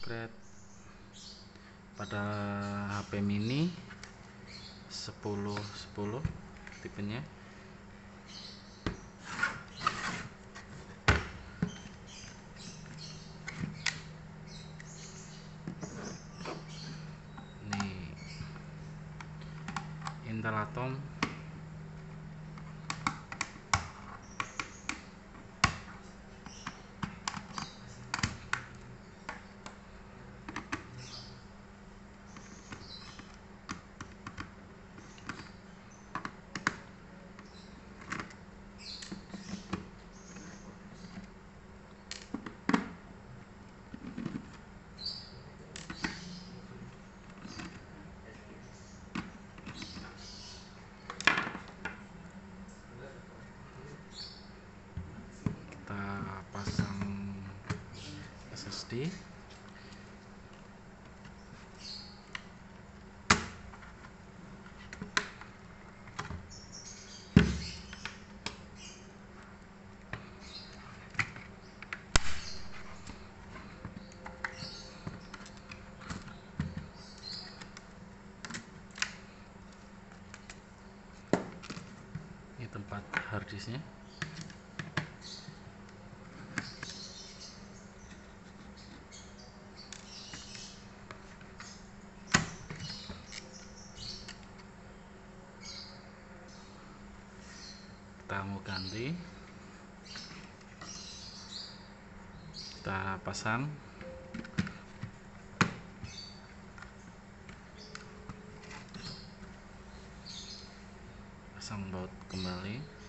upgrade pada HP mini 1010 tipenya. Nih Intel Atom kita pasang SSD. Ini tempat harddisknya. Kita mau ganti, kita pasang. Pasang baut kembali.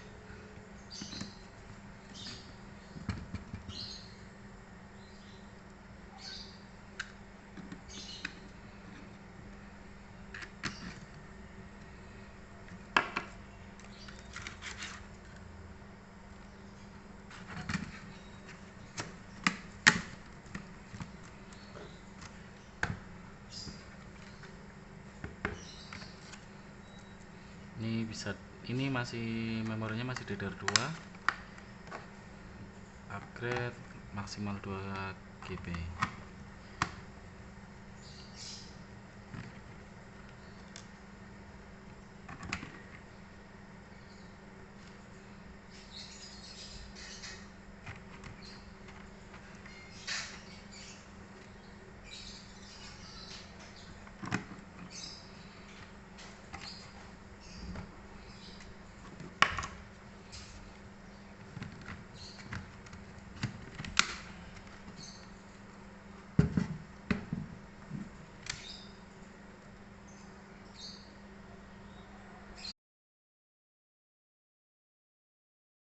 Ini masih memorinya masih DDR2, upgrade maksimal 2 GB.